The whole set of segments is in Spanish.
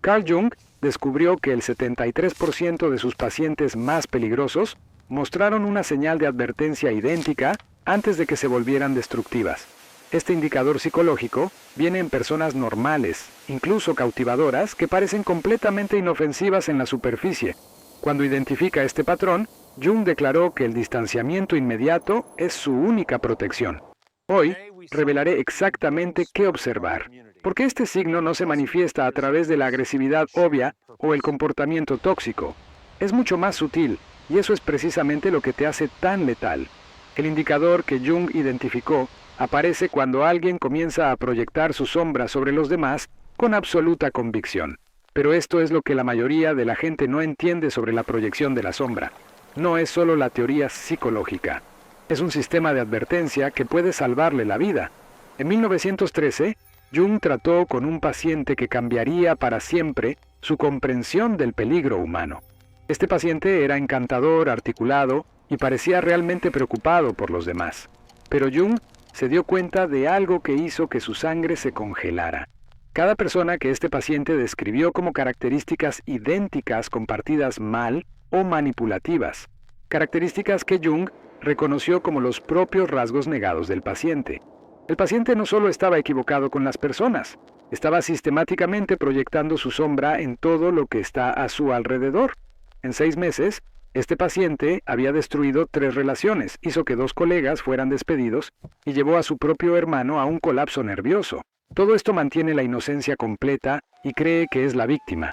Carl Jung descubrió que el 73% de sus pacientes más peligrosos mostraron una señal de advertencia idéntica antes de que se volvieran destructivas. Este indicador psicológico viene en personas normales, incluso cautivadoras, que parecen completamente inofensivas en la superficie. Cuando identifica este patrón, Jung declaró que el distanciamiento inmediato es su única protección. Hoy, revelaré exactamente qué observar, porque este signo no se manifiesta a través de la agresividad obvia o el comportamiento tóxico. Es mucho más sutil, y eso es precisamente lo que te hace tan letal. El indicador que Jung identificó aparece cuando alguien comienza a proyectar su sombra sobre los demás con absoluta convicción. Pero esto es lo que la mayoría de la gente no entiende sobre la proyección de la sombra. No es solo la teoría psicológica. Es un sistema de advertencia que puede salvarle la vida. En 1913, Jung trató con un paciente que cambiaría para siempre su comprensión del peligro humano. Este paciente era encantador, articulado y parecía realmente preocupado por los demás. Pero Jung se dio cuenta de algo que hizo que su sangre se congelara. Cada persona que este paciente describió como características idénticas compartidas mal o manipulativas, características que Jung reconoció como los propios rasgos negados del paciente. El paciente no solo estaba equivocado con las personas, estaba sistemáticamente proyectando su sombra en todo lo que está a su alrededor. En 6 meses, este paciente había destruido 3 relaciones, hizo que 2 colegas fueran despedidos y llevó a su propio hermano a un colapso nervioso. Todo esto mantiene la inocencia completa y cree que es la víctima.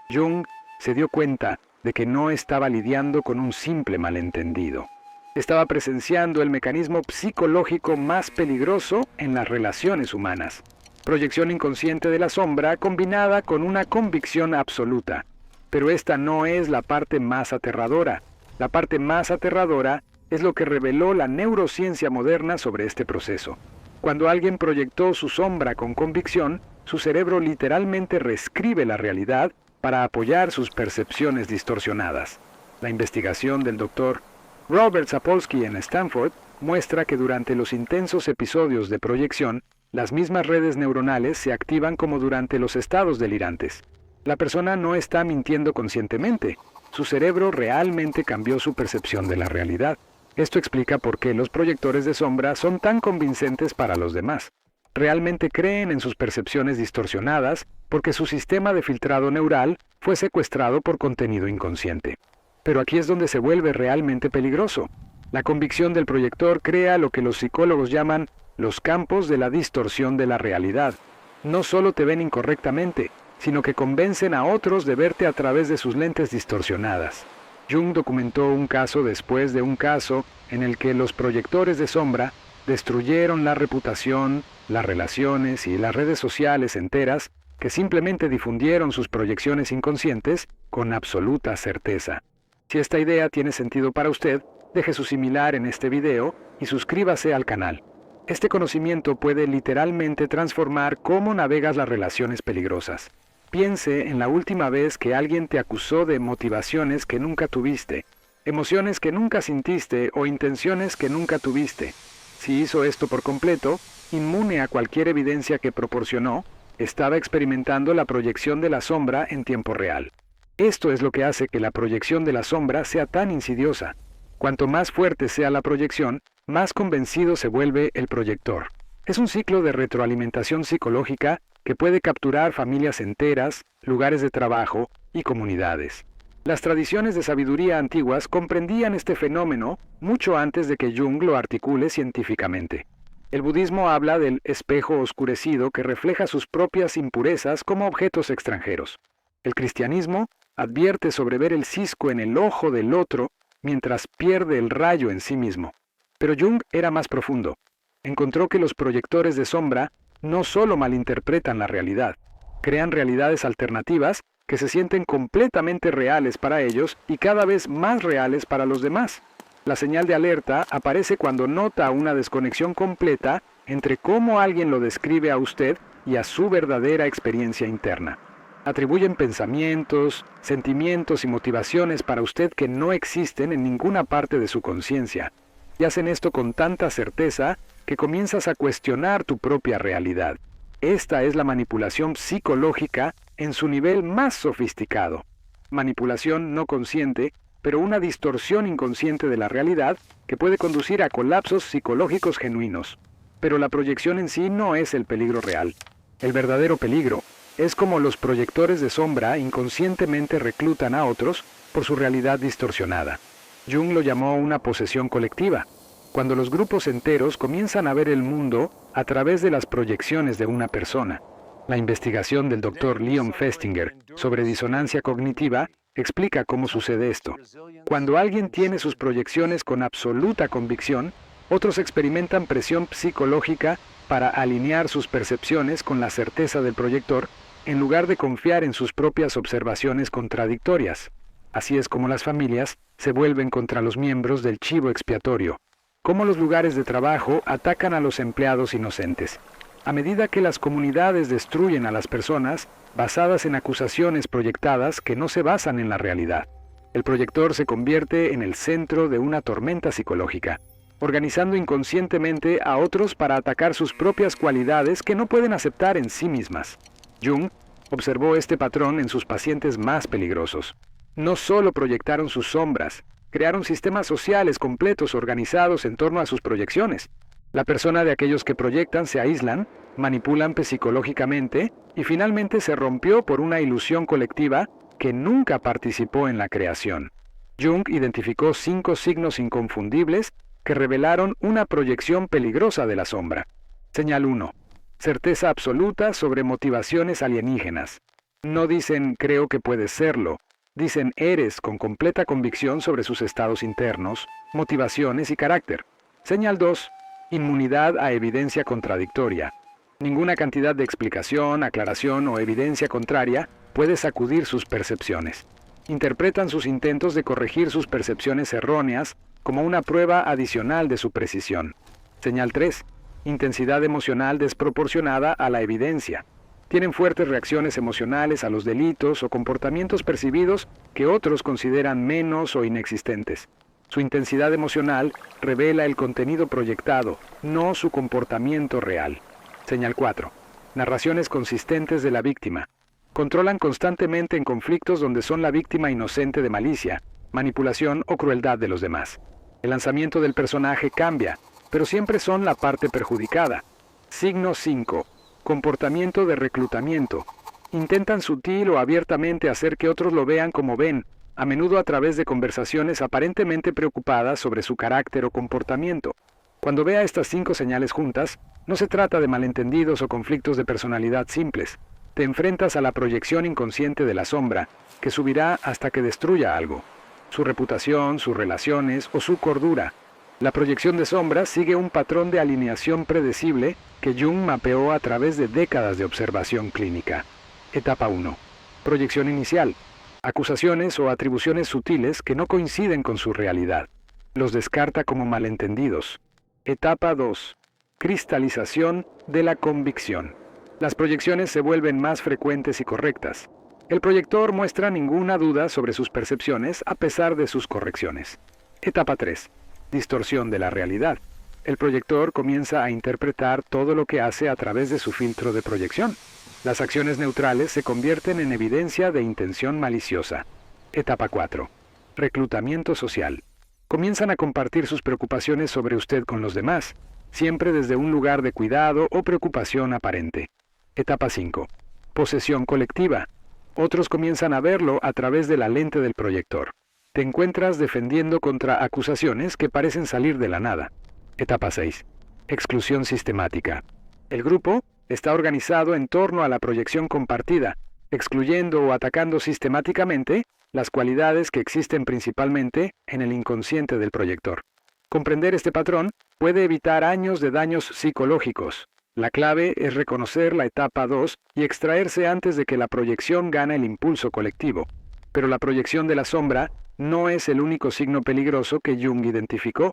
Jung se dio cuenta de que no estaba lidiando con un simple malentendido. Estaba presenciando el mecanismo psicológico más peligroso en las relaciones humanas. Proyección inconsciente de la sombra combinada con una convicción absoluta. Pero esta no es la parte más aterradora. La parte más aterradora es lo que reveló la neurociencia moderna sobre este proceso. Cuando alguien proyectó su sombra con convicción, su cerebro literalmente reescribe la realidad para apoyar sus percepciones distorsionadas. La investigación del Dr. Robert Sapolsky en Stanford muestra que durante los intensos episodios de proyección, las mismas redes neuronales se activan como durante los estados delirantes. La persona no está mintiendo conscientemente. Su cerebro realmente cambió su percepción de la realidad. Esto explica por qué los proyectores de sombra son tan convincentes para los demás. Realmente creen en sus percepciones distorsionadas porque su sistema de filtrado neural fue secuestrado por contenido inconsciente. Pero aquí es donde se vuelve realmente peligroso. La convicción del proyector crea lo que los psicólogos llaman los campos de la distorsión de la realidad. No solo te ven incorrectamente, sino que convencen a otros de verte a través de sus lentes distorsionadas. Jung documentó un caso después de un caso en el que los proyectores de sombra destruyeron la reputación, las relaciones y las redes sociales enteras que simplemente difundieron sus proyecciones inconscientes con absoluta certeza. Si esta idea tiene sentido para usted, deje su similar en este video y suscríbase al canal. Este conocimiento puede literalmente transformar cómo navegas las relaciones peligrosas. Piense en la última vez que alguien te acusó de motivaciones que nunca tuviste, emociones que nunca sintiste o intenciones que nunca tuviste. Si hizo esto por completo, inmune a cualquier evidencia que proporcionó, estaba experimentando la proyección de la sombra en tiempo real. Esto es lo que hace que la proyección de la sombra sea tan insidiosa. Cuanto más fuerte sea la proyección, más convencido se vuelve el proyector. Es un ciclo de retroalimentación psicológica que puede capturar familias enteras, lugares de trabajo y comunidades. Las tradiciones de sabiduría antiguas comprendían este fenómeno mucho antes de que Jung lo articule científicamente. El budismo habla del espejo oscurecido que refleja sus propias impurezas como objetos extranjeros. El cristianismo advierte sobre ver el cisco en el ojo del otro mientras pierde el rayo en sí mismo. Pero Jung era más profundo. Encontró que los proyectores de sombra no solo malinterpretan la realidad, crean realidades alternativas que se sienten completamente reales para ellos y cada vez más reales para los demás. La señal de alerta aparece cuando nota una desconexión completa entre cómo alguien lo describe a usted y a su verdadera experiencia interna. Atribuyen pensamientos, sentimientos y motivaciones para usted que no existen en ninguna parte de su conciencia. Y hacen esto con tanta certeza que comienzas a cuestionar tu propia realidad. Esta es la manipulación psicológica en su nivel más sofisticado. Manipulación no consciente, pero una distorsión inconsciente de la realidad que puede conducir a colapsos psicológicos genuinos. Pero la proyección en sí no es el peligro real. El verdadero peligro es como los proyectores de sombra inconscientemente reclutan a otros por su realidad distorsionada. Jung lo llamó una posesión colectiva, cuando los grupos enteros comienzan a ver el mundo a través de las proyecciones de una persona. La investigación del Dr. Leon Festinger sobre disonancia cognitiva explica cómo sucede esto. Cuando alguien tiene sus proyecciones con absoluta convicción, otros experimentan presión psicológica para alinear sus percepciones con la certeza del proyector, en lugar de confiar en sus propias observaciones contradictorias. Así es como las familias se vuelven contra los miembros del chivo expiatorio, como los lugares de trabajo atacan a los empleados inocentes. A medida que las comunidades destruyen a las personas basadas en acusaciones proyectadas que no se basan en la realidad, el proyector se convierte en el centro de una tormenta psicológica, organizando inconscientemente a otros para atacar sus propias cualidades que no pueden aceptar en sí mismas. Jung observó este patrón en sus pacientes más peligrosos. No solo proyectaron sus sombras, crearon sistemas sociales completos organizados en torno a sus proyecciones. La persona de aquellos que proyectan se aíslan, manipulan psicológicamente y finalmente se rompió por una ilusión colectiva que nunca participó en la creación. Jung identificó 5 signos inconfundibles que revelaron una proyección peligrosa de la sombra. Señal 1. Certeza absoluta sobre motivaciones alienígenas. No dicen creo que puedes serlo. Dicen eres con completa convicción sobre sus estados internos, motivaciones y carácter. Señal 2. Inmunidad a evidencia contradictoria. Ninguna cantidad de explicación, aclaración o evidencia contraria puede sacudir sus percepciones. Interpretan sus intentos de corregir sus percepciones erróneas como una prueba adicional de su precisión. Señal 3. Intensidad emocional desproporcionada a la evidencia. Tienen fuertes reacciones emocionales a los delitos o comportamientos percibidos que otros consideran menos o inexistentes. Su intensidad emocional revela el contenido proyectado, no su comportamiento real. Señal 4. Narraciones consistentes de la víctima. Controlan constantemente en conflictos donde son la víctima inocente de malicia, manipulación o crueldad de los demás. El lanzamiento del personaje cambia, pero siempre son la parte perjudicada. Signo 5. Comportamiento de reclutamiento. Intentan sutil o abiertamente hacer que otros lo vean como ven, a menudo a través de conversaciones aparentemente preocupadas sobre su carácter o comportamiento. Cuando vea estas 5 señales juntas, no se trata de malentendidos o conflictos de personalidad simples. Te enfrentas a la proyección inconsciente de la sombra, que subirá hasta que destruya algo. Su reputación, sus relaciones o su cordura. La proyección de sombra sigue un patrón de alineación predecible que Jung mapeó a través de décadas de observación clínica. Etapa 1. Proyección inicial. Acusaciones o atribuciones sutiles que no coinciden con su realidad. Los descarta como malentendidos. Etapa 2. Cristalización de la convicción. Las proyecciones se vuelven más frecuentes y correctas. El proyector muestra ninguna duda sobre sus percepciones a pesar de sus correcciones. Etapa 3. Distorsión de la realidad. El proyector comienza a interpretar todo lo que hace a través de su filtro de proyección. Las acciones neutrales se convierten en evidencia de intención maliciosa. Etapa 4. Reclutamiento social. Comienzan a compartir sus preocupaciones sobre usted con los demás, siempre desde un lugar de cuidado o preocupación aparente. Etapa 5. Posesión colectiva. Otros comienzan a verlo a través de la lente del proyector. Te encuentras defendiendo contra acusaciones que parecen salir de la nada. Etapa 6. Exclusión sistemática. El grupo está organizado en torno a la proyección compartida, excluyendo o atacando sistemáticamente las cualidades que existen principalmente en el inconsciente del proyector. Comprender este patrón puede evitar años de daños psicológicos. La clave es reconocer la etapa 2 y extraerse antes de que la proyección gane el impulso colectivo. Pero la proyección de la sombra no es el único signo peligroso que Jung identificó.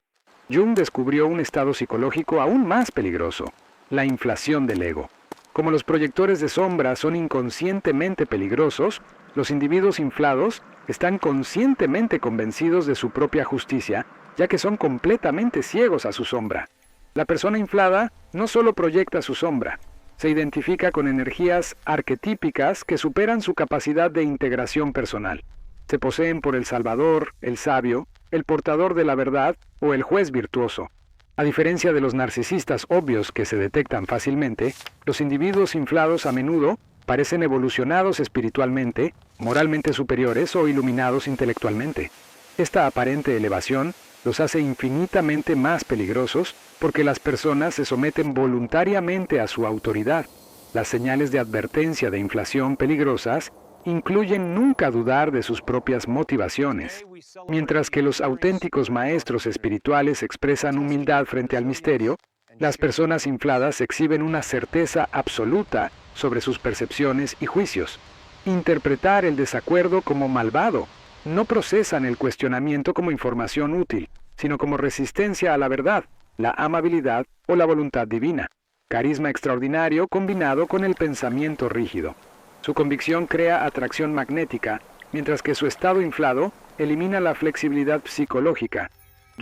Jung descubrió un estado psicológico aún más peligroso: la inflación del ego. Como los proyectores de sombra son inconscientemente peligrosos, los individuos inflados están conscientemente convencidos de su propia justicia, ya que son completamente ciegos a su sombra. La persona inflada no solo proyecta su sombra, Se identifica con energías arquetípicas que superan su capacidad de integración personal. Se poseen por el Salvador, el sabio, el portador de la verdad o el juez virtuoso. A diferencia de los narcisistas obvios que se detectan fácilmente, los individuos inflados a menudo parecen evolucionados espiritualmente, moralmente superiores o iluminados intelectualmente. Esta aparente elevación los hace infinitamente más peligrosos porque las personas se someten voluntariamente a su autoridad. Las señales de advertencia de inflación peligrosas incluyen nunca dudar de sus propias motivaciones. Mientras que los auténticos maestros espirituales expresan humildad frente al misterio, las personas infladas exhiben una certeza absoluta sobre sus percepciones y juicios. Interpretar el desacuerdo como malvado. No procesan el cuestionamiento como información útil, sino como resistencia a la verdad, la amabilidad o la voluntad divina. Carisma extraordinario combinado con el pensamiento rígido. Su convicción crea atracción magnética, mientras que su estado inflado elimina la flexibilidad psicológica.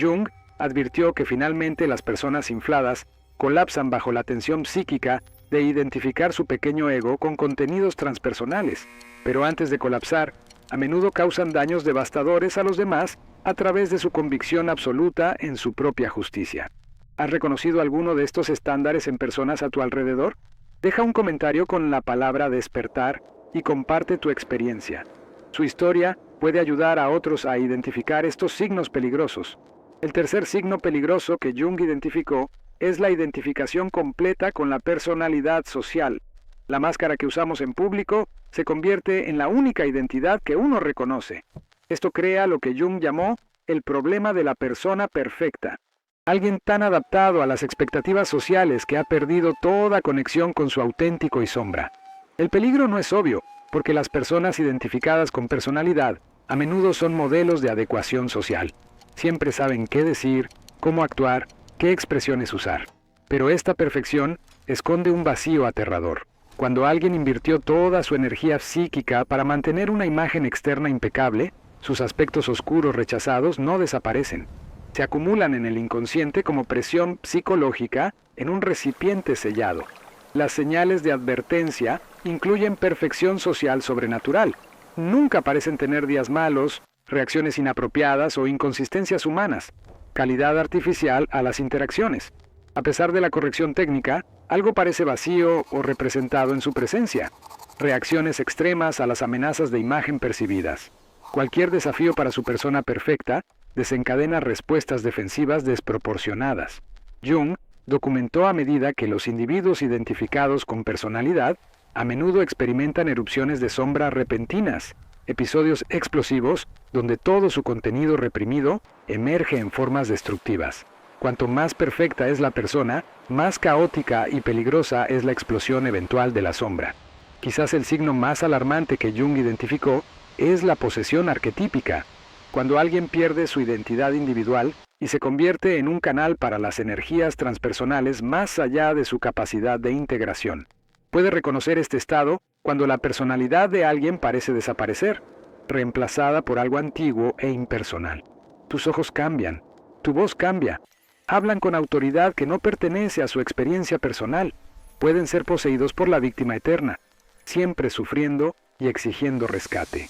Jung advirtió que finalmente las personas infladas colapsan bajo la tensión psíquica de identificar su pequeño ego con contenidos transpersonales, pero antes de colapsar, a menudo causan daños devastadores a los demás a través de su convicción absoluta en su propia justicia. ¿Has reconocido alguno de estos estándares en personas a tu alrededor? Deja un comentario con la palabra despertar y comparte tu experiencia. Su historia puede ayudar a otros a identificar estos signos peligrosos. El tercer signo peligroso que Jung identificó es la identificación completa con la personalidad social. La máscara que usamos en público se convierte en la única identidad que uno reconoce. Esto crea lo que Jung llamó el problema de la persona perfecta. Alguien tan adaptado a las expectativas sociales que ha perdido toda conexión con su auténtico y sombra. El peligro no es obvio, porque las personas identificadas con personalidad a menudo son modelos de adecuación social. Siempre saben qué decir, cómo actuar, qué expresiones usar. Pero esta perfección esconde un vacío aterrador. Cuando alguien invirtió toda su energía psíquica para mantener una imagen externa impecable, sus aspectos oscuros rechazados no desaparecen. Se acumulan en el inconsciente como presión psicológica en un recipiente sellado. Las señales de advertencia incluyen perfección social sobrenatural. Nunca parecen tener días malos, reacciones inapropiadas o inconsistencias humanas. Calidad artificial a las interacciones. A pesar de la corrección técnica, algo parece vacío o representado en su presencia. Reacciones extremas a las amenazas de imagen percibidas. Cualquier desafío para su persona perfecta desencadena respuestas defensivas desproporcionadas. Jung documentó a medida que los individuos identificados con personalidad a menudo experimentan erupciones de sombra repentinas, episodios explosivos donde todo su contenido reprimido emerge en formas destructivas. Cuanto más perfecta es la persona, más caótica y peligrosa es la explosión eventual de la sombra. Quizás el signo más alarmante que Jung identificó es la posesión arquetípica, cuando alguien pierde su identidad individual y se convierte en un canal para las energías transpersonales más allá de su capacidad de integración. Puede reconocer este estado cuando la personalidad de alguien parece desaparecer, reemplazada por algo antiguo e impersonal. Tus ojos cambian, tu voz cambia, hablan con autoridad que no pertenece a su experiencia personal, pueden ser poseídos por la víctima eterna, siempre sufriendo y exigiendo rescate.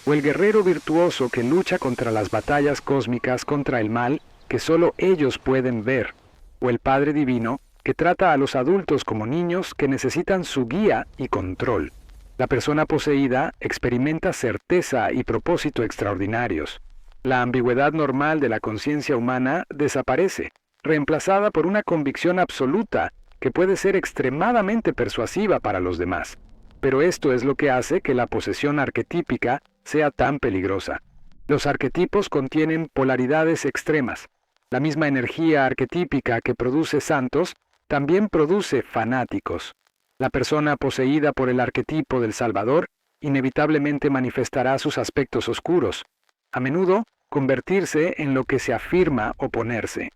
O el guerrero virtuoso que lucha contra las batallas cósmicas contra el mal que solo ellos pueden ver. O el Padre Divino que trata a los adultos como niños que necesitan su guía y control. La persona poseída experimenta certeza y propósito extraordinarios. La ambigüedad normal de la conciencia humana desaparece, reemplazada por una convicción absoluta que puede ser extremadamente persuasiva para los demás. Pero esto es lo que hace que la posesión arquetípica sea tan peligrosa. Los arquetipos contienen polaridades extremas. La misma energía arquetípica que produce santos también produce fanáticos. La persona poseída por el arquetipo del Salvador inevitablemente manifestará sus aspectos oscuros, a menudo convertirse en lo que se afirma oponerse.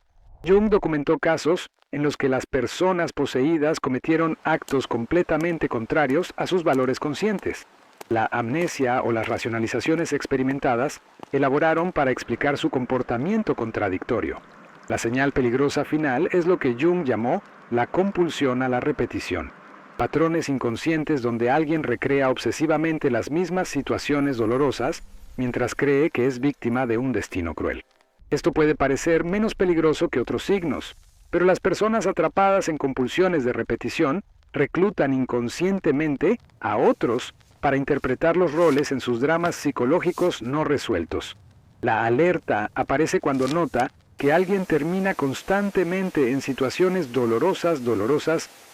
Jung documentó casos en los que las personas poseídas cometieron actos completamente contrarios a sus valores conscientes. La amnesia o las racionalizaciones experimentadas elaboraron para explicar su comportamiento contradictorio. La señal peligrosa final es lo que Jung llamó la compulsión a la repetición. patrones inconscientes donde alguien recrea obsesivamente las mismas situaciones dolorosas mientras cree que es víctima de un destino cruel. Esto puede parecer menos peligroso que otros signos, pero las personas atrapadas en compulsiones de repetición reclutan inconscientemente a otros para interpretar los roles en sus dramas psicológicos no resueltos. La alerta aparece cuando nota que alguien termina constantemente en situaciones dolorosas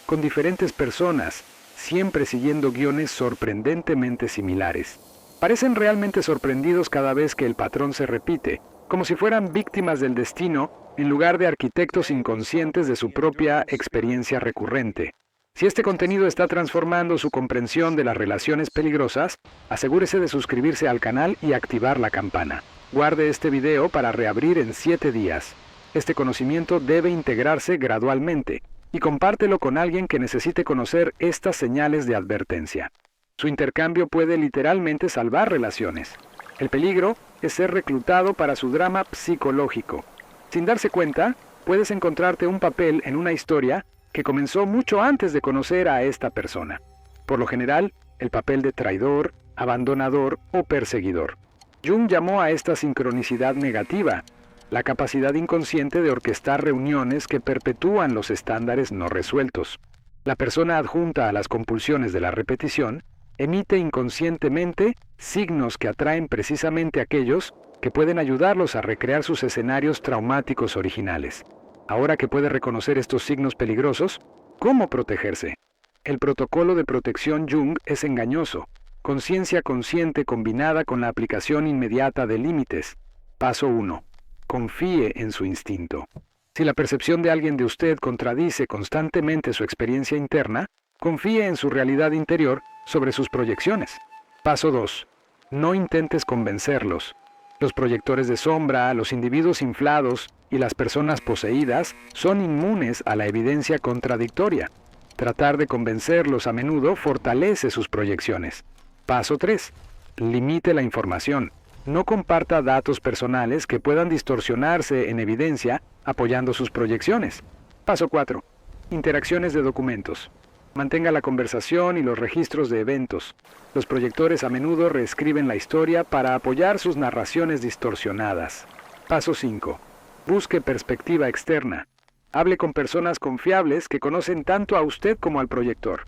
con diferentes personas, siempre siguiendo guiones sorprendentemente similares. Parecen realmente sorprendidos cada vez que el patrón se repite, como si fueran víctimas del destino en lugar de arquitectos inconscientes de su propia experiencia recurrente. Si este contenido está transformando su comprensión de las relaciones peligrosas, asegúrese de suscribirse al canal y activar la campana. Guarde este video para reabrir en 7 días. Este conocimiento debe integrarse gradualmente y compártelo con alguien que necesite conocer estas señales de advertencia. Su intercambio puede literalmente salvar relaciones. El peligro es ser reclutado para su drama psicológico. Sin darse cuenta, puedes encontrarte un papel en una historia que comenzó mucho antes de conocer a esta persona. Por lo general, el papel de traidor, abandonador o perseguidor. Jung llamó a esta sincronicidad negativa, la capacidad inconsciente de orquestar reuniones que perpetúan los estándares no resueltos. La persona adjunta a las compulsiones de la repetición emite inconscientemente signos que atraen precisamente a aquellos que pueden ayudarlos a recrear sus escenarios traumáticos originales. Ahora que puede reconocer estos signos peligrosos, ¿cómo protegerse? El protocolo de protección Jung es engañoso. Conciencia consciente combinada con la aplicación inmediata de límites. Paso 1. Confíe en su instinto. Si la percepción de alguien de usted contradice constantemente su experiencia interna, confíe en su realidad interior sobre sus proyecciones. Paso 2. No intentes convencerlos. Los proyectores de sombra, los individuos inflados y las personas poseídas son inmunes a la evidencia contradictoria. Tratar de convencerlos a menudo fortalece sus proyecciones. Paso 3. Limite la información. No comparta datos personales que puedan distorsionarse en evidencia apoyando sus proyecciones. Paso 4. Interacciones de documentos. Mantenga la conversación y los registros de eventos. Los proyectores a menudo reescriben la historia para apoyar sus narraciones distorsionadas. Paso 5. Busque perspectiva externa. Hable con personas confiables que conocen tanto a usted como al proyector.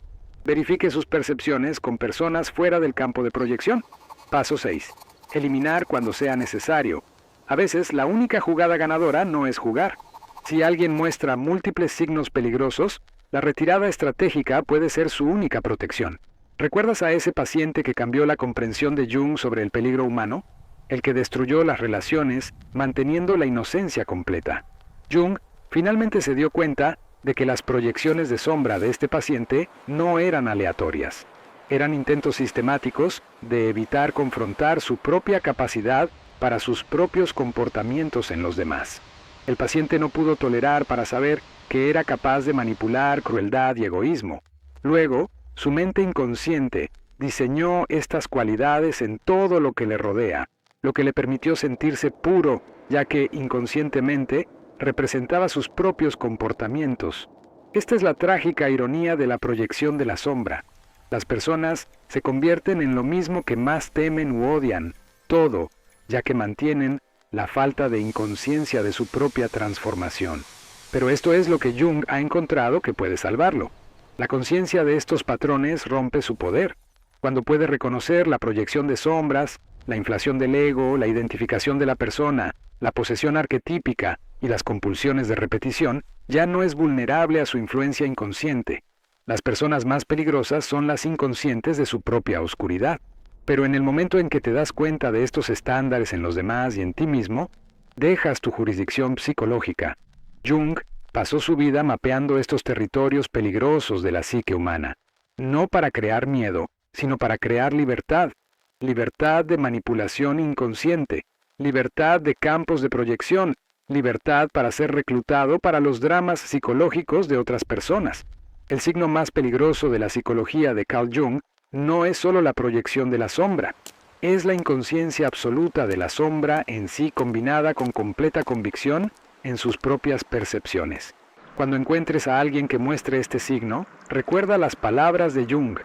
Verifique sus percepciones con personas fuera del campo de proyección. Paso 6. Eliminar cuando sea necesario. A veces, la única jugada ganadora no es jugar. Si alguien muestra múltiples signos peligrosos, la retirada estratégica puede ser su única protección. ¿Recuerdas a ese paciente que cambió la comprensión de Jung sobre el peligro humano? El que destruyó las relaciones, manteniendo la inocencia completa. Jung finalmente se dio cuenta de que las proyecciones de sombra de este paciente no eran aleatorias. Eran intentos sistemáticos de evitar confrontar su propia capacidad para sus propios comportamientos en los demás. El paciente no pudo tolerar para saber que era capaz de manipular crueldad y egoísmo. Luego, su mente inconsciente diseñó estas cualidades en todo lo que le rodea, lo que le permitió sentirse puro, ya que inconscientemente representaba sus propios comportamientos. Esta es la trágica ironía de la proyección de la sombra. Las personas se convierten en lo mismo que más temen u odian, todo, ya que mantienen la falta de inconsciencia de su propia transformación. Pero esto es lo que Jung ha encontrado que puede salvarlo. La conciencia de estos patrones rompe su poder. Cuando puede reconocer la proyección de sombras, la inflación del ego, la identificación de la persona, la posesión arquetípica y las compulsiones de repetición, ya no es vulnerable a su influencia inconsciente. Las personas más peligrosas son las inconscientes de su propia oscuridad. Pero en el momento en que te das cuenta de estos estándares en los demás y en ti mismo, dejas tu jurisdicción psicológica. Jung pasó su vida mapeando estos territorios peligrosos de la psique humana, no para crear miedo, sino para crear libertad. Libertad de manipulación inconsciente, libertad de campos de proyección, libertad para ser reclutado para los dramas psicológicos de otras personas. El signo más peligroso de la psicología de Carl Jung no es solo la proyección de la sombra, es la inconsciencia absoluta de la sombra en sí combinada con completa convicción en sus propias percepciones. Cuando encuentres a alguien que muestre este signo, recuerda las palabras de Jung.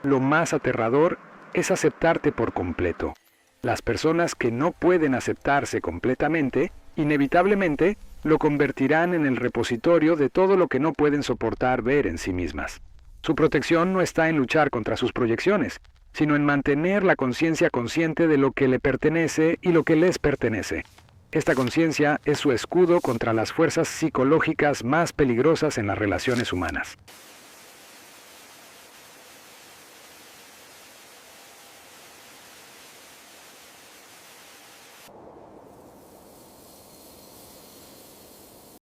Lo más aterrador es aceptarte por completo. Las personas que no pueden aceptarse completamente, inevitablemente, lo convertirán en el repositorio de todo lo que no pueden soportar ver en sí mismas. Su protección no está en luchar contra sus proyecciones, sino en mantener la conciencia consciente de lo que le pertenece y lo que les pertenece. Esta conciencia es su escudo contra las fuerzas psicológicas más peligrosas en las relaciones humanas.